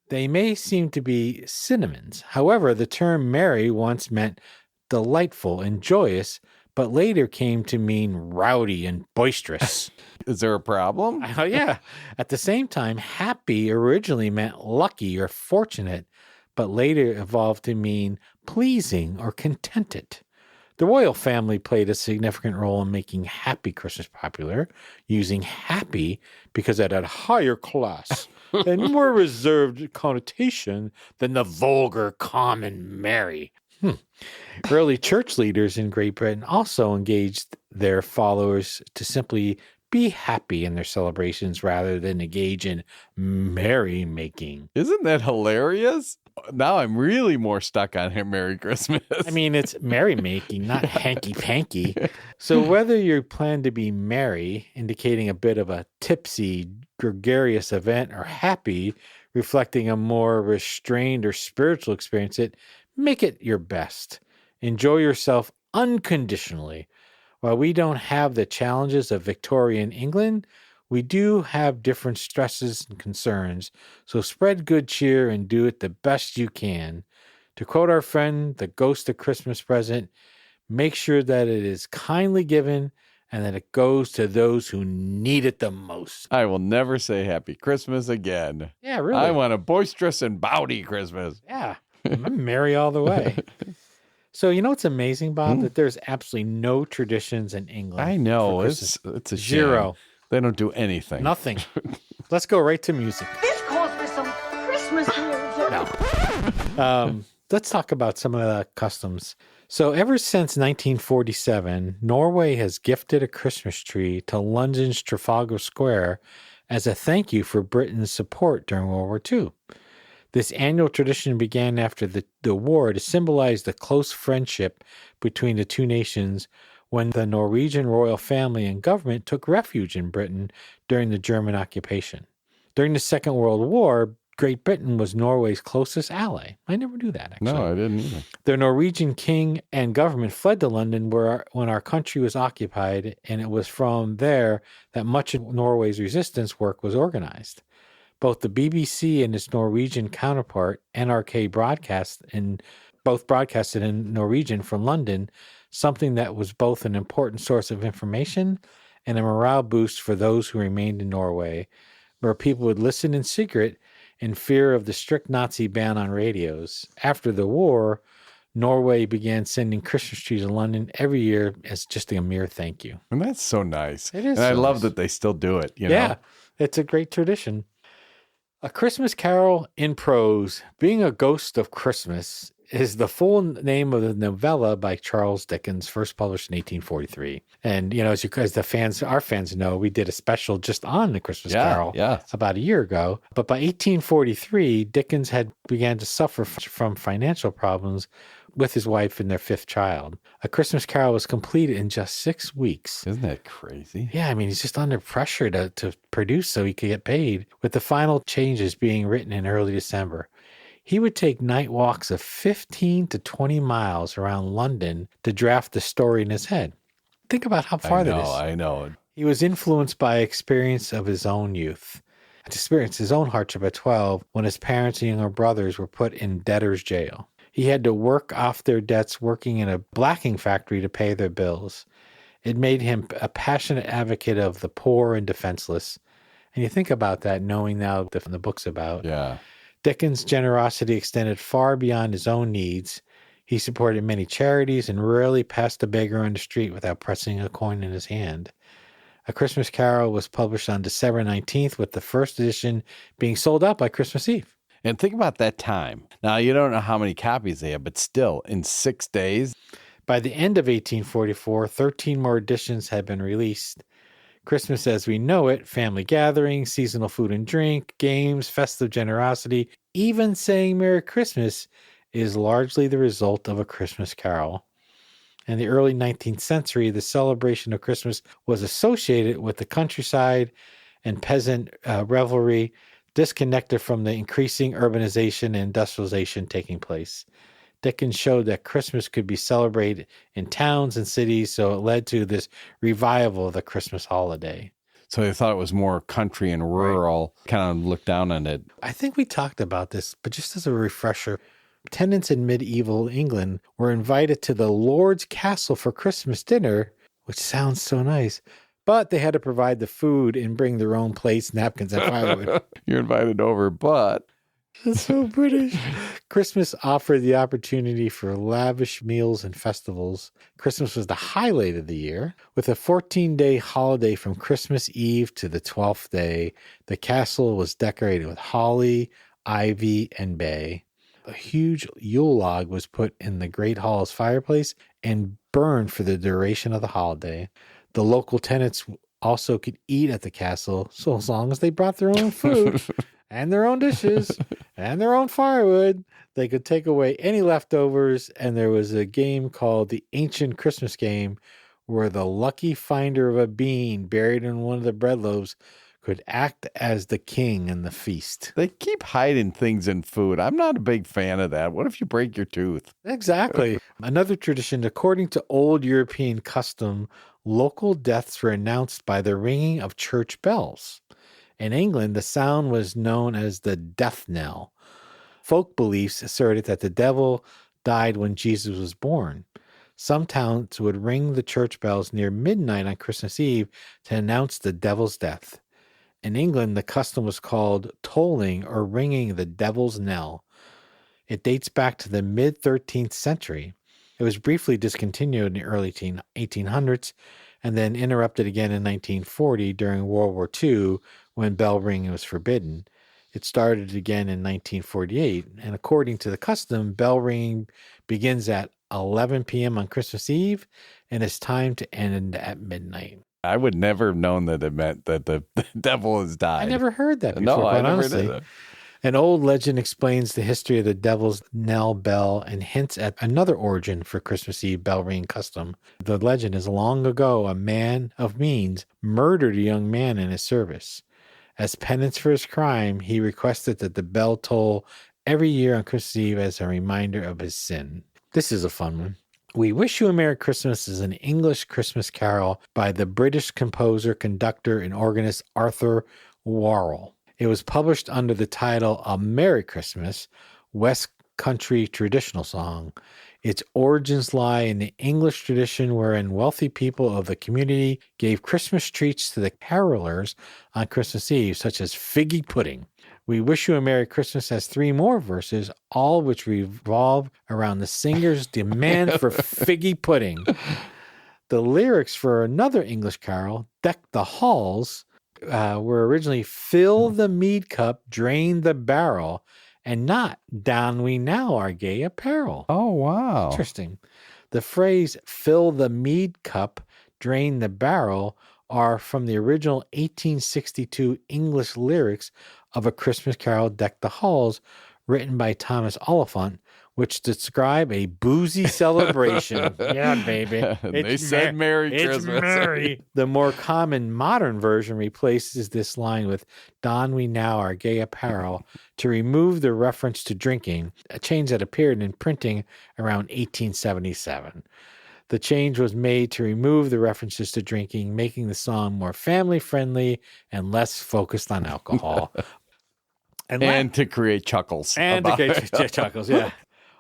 They may seem to be synonyms. However, the term merry once meant delightful and joyous, but later came to mean rowdy and boisterous. Is there a problem? Yeah. At the same time, happy originally meant lucky or fortunate, but later evolved to mean pleasing or contented. The royal family played a significant role in making Happy Christmas popular, using happy because it had a higher class and more reserved connotation than the vulgar, common merry. Early church leaders in Great Britain also engaged their followers to simply be happy in their celebrations rather than engage in merrymaking. Isn't that hilarious? Now I'm really more stuck on here. Merry Christmas. I mean, it's merrymaking, not hanky-panky. So whether you plan to be merry, indicating a bit of a tipsy, gregarious event, or happy, reflecting a more restrained or spiritual experience, make it your best. Enjoy yourself unconditionally. While we don't have the challenges of Victorian England, we do have different stresses and concerns, so spread good cheer and do it the best you can. To quote our friend, the ghost of Christmas present, make sure that it is kindly given and that it goes to those who need it the most. I will never say Happy Christmas again. Yeah, really. I want a boisterous and bowdy Christmas. Yeah, I'm merry all the way. So you know what's amazing, Bob? That there's absolutely no traditions in England. I know. It's a shame. Zero. They don't do anything. Nothing. Let's go right to music. This calls for some Christmas music. No. Let's talk about some of the customs. So ever since 1947, Norway has gifted a Christmas tree to London's Trafalgar Square as a thank you for Britain's support during World War II. This annual tradition began after the war to symbolize the close friendship between the two nations when the Norwegian royal family and government took refuge in Britain during the German occupation. During the Second World War, Great Britain was Norway's closest ally. I never knew that, actually. No, I didn't either. The Norwegian king and government fled to London when our country was occupied, and it was from there that much of Norway's resistance work was organized. Both the BBC and its Norwegian counterpart, NRK, broadcasted in Norwegian from London, something that was both an important source of information and a morale boost for those who remained in Norway, where people would listen in secret in fear of the strict Nazi ban on radios. After the war, Norway began sending Christmas trees to London every year as just a mere thank you. And that's so nice. It is. And I so love nice. that they still do it. You Yeah, know? it's a great tradition. A Christmas Carol in Prose, Being a Ghost of Christmas, is the full name of the novella by Charles Dickens, first published in 1843. And, you know, as our fans know, we did a special just on the Christmas Carol about a year ago. But by 1843, Dickens had began to suffer from financial problems with his wife and their fifth child. A Christmas Carol was completed in just 6 weeks. Isn't that crazy? Yeah, I mean, he's just under pressure to produce so he could get paid, with the final changes being written in early December. He would take night walks of 15 to 20 miles around London to draft the story in his head. Think about how far that is. I know. He was influenced by experience of his own youth. He experienced his own hardship at 12 when his parents and younger brothers were put in debtor's jail. He had to work off their debts working in a blacking factory to pay their bills. It made him a passionate advocate of the poor and defenseless. And you think about that, knowing now the book's about. Yeah. Dickens' generosity extended far beyond his own needs. He supported many charities and rarely passed a beggar on the street without pressing a coin in his hand. A Christmas Carol was published on December 19th, with the first edition being sold out by Christmas Eve. And think about that time. Now, you don't know how many copies they have, but still, in 6 days. By the end of 1844, 13 more editions had been released. Christmas as we know it, family gatherings, seasonal food and drink, games, festive generosity, even saying Merry Christmas is largely the result of A Christmas Carol. In the early 19th century, the celebration of Christmas was associated with the countryside and peasant revelry, disconnected from the increasing urbanization and industrialization taking place. Dickens showed that Christmas could be celebrated in towns and cities, so it led to this revival of the Christmas holiday. So they thought it was more country and rural, kind of looked down on it. I think we talked about this, but just as a refresher, tenants in medieval England were invited to the Lord's Castle for Christmas dinner, which sounds so nice, but they had to provide the food and bring their own plates, napkins, and firewood. You're invited over, but... That's so British. Christmas offered the opportunity for lavish meals and festivals. Christmas was the highlight of the year. With a 14-day holiday from Christmas Eve to the 12th day, the castle was decorated with holly, ivy, and bay. A huge Yule log was put in the Great Hall's fireplace and burned for the duration of the holiday. The local tenants also could eat at the castle, so as long as they brought their own food and their own dishes. and their own firewood. They could take away any leftovers, and there was a game called the Ancient Christmas Game where the lucky finder of a bean buried in one of the bread loaves could act as the king in the feast. They keep hiding things in food. I'm not a big fan of that. What if you break your tooth? Exactly. Another tradition, according to old European custom, local deaths were announced by the ringing of church bells. In England, the sound was known as the death knell. Folk beliefs asserted that the devil died when Jesus was born. Some towns would ring the church bells near midnight on Christmas Eve to announce the devil's death. In England, the custom was called tolling or ringing the devil's knell. It dates back to the mid-13th century. It was briefly discontinued in the early 1800s and then interrupted again in 1940 during World War II when bell ringing was forbidden. It started again in 1948, and according to the custom, bell ringing begins at 11 p.m. on Christmas Eve and is timed to end at midnight. I would never have known that it meant that the devil has died. I never heard that before, No, I never honestly. did that. An old legend explains the history of the devil's knell bell and hints at another origin for Christmas Eve bell ringing custom. The legend is long ago, a man of means murdered a young man in his service. As penance for his crime, he requested that the bell toll every year on Christmas Eve as a reminder of his sin. This is a fun one. We Wish You a Merry Christmas is an English Christmas carol by the British composer, conductor, and organist Arthur Warrell. It was published under the title A Merry Christmas, West Country Traditional Song. Its origins lie in the English tradition wherein wealthy people of the community gave Christmas treats to the carolers on Christmas Eve, such as figgy pudding. We Wish You a Merry Christmas has 3 more verses, all which revolve around the singer's demand for figgy pudding. The lyrics for another English carol, Deck the Halls, were originally fill the mead cup, drain the barrel, and not down we now our gay apparel. Oh, wow. Interesting. The phrase fill the mead cup, drain the barrel are from the original 1862 English lyrics of A Christmas Carol, Deck the Halls, written by Thomas Oliphant, which describe a boozy celebration. Yeah, baby. They said Merry Christmas. It's merry. The more common modern version replaces this line with Don we now our gay apparel to remove the reference to drinking, a change that appeared in printing around 1877. The change was made to remove the references to drinking, making the song more family-friendly and less focused on alcohol. And to create chuckles. And to create chuckles, yeah.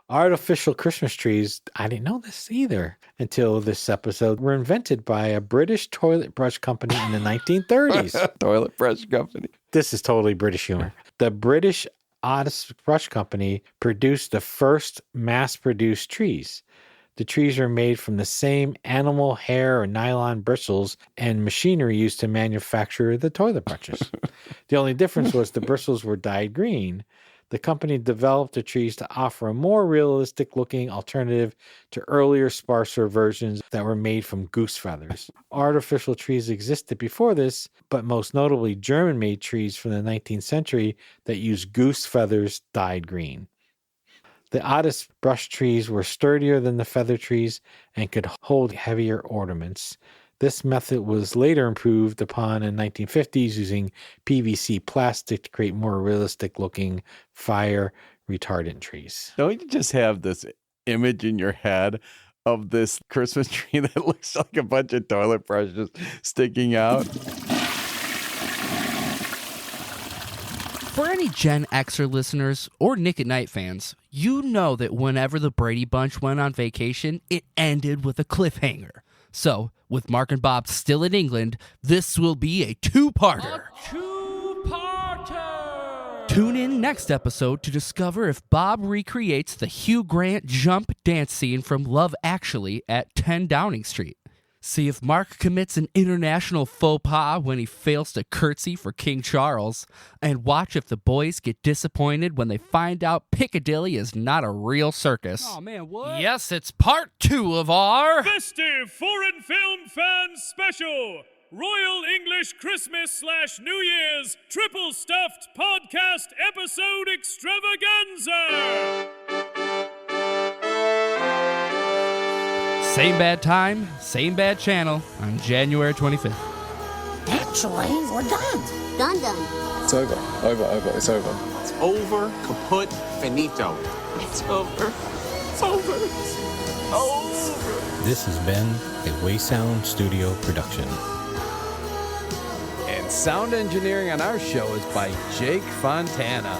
Artificial Christmas trees, I didn't know this either until this episode, were invented by a British toilet brush company in the 1930s. Toilet brush company. This is totally British humor. The British Otis Brush Company produced the first mass-produced trees. The trees are made from the same animal hair or nylon bristles and machinery used to manufacture the toilet brushes. The only difference was the bristles were dyed green. The company developed the trees to offer a more realistic-looking alternative to earlier, sparser versions that were made from goose feathers. Artificial trees existed before this, but most notably German-made trees from the 19th century that used goose feathers dyed green. The Otis brush trees were sturdier than the feather trees and could hold heavier ornaments. This method was later improved upon in the 1950s using PVC plastic to create more realistic-looking fire retardant trees. Don't you just have this image in your head of this Christmas tree that looks like a bunch of toilet brushes sticking out? For any Gen Xer listeners or Nick at Night fans, you know that whenever the Brady Bunch went on vacation, it ended with a cliffhanger. So, with Mark and Bob still in England, this will be a two-parter. Tune in next episode to discover if Bob recreates the Hugh Grant jump dance scene from Love Actually at 10 Downing Street. See if Mark commits an international faux pas when he fails to curtsy for King Charles. And watch if the boys get disappointed when they find out Piccadilly is not a real circus. Oh man, what? Yes, it's part 2 of our Festive Foreign Film Fans Special. Royal English Christmas/New Year's Triple Stuffed Podcast Episode Extravaganza! Same bad time, same bad channel on January 25th. Actually, we're done. Done. It's over. It's over. It's over, kaput, finito. It's over. It's over. It's over. This has been a Waysound Studio production. And sound engineering on our show is by Jake Fontana.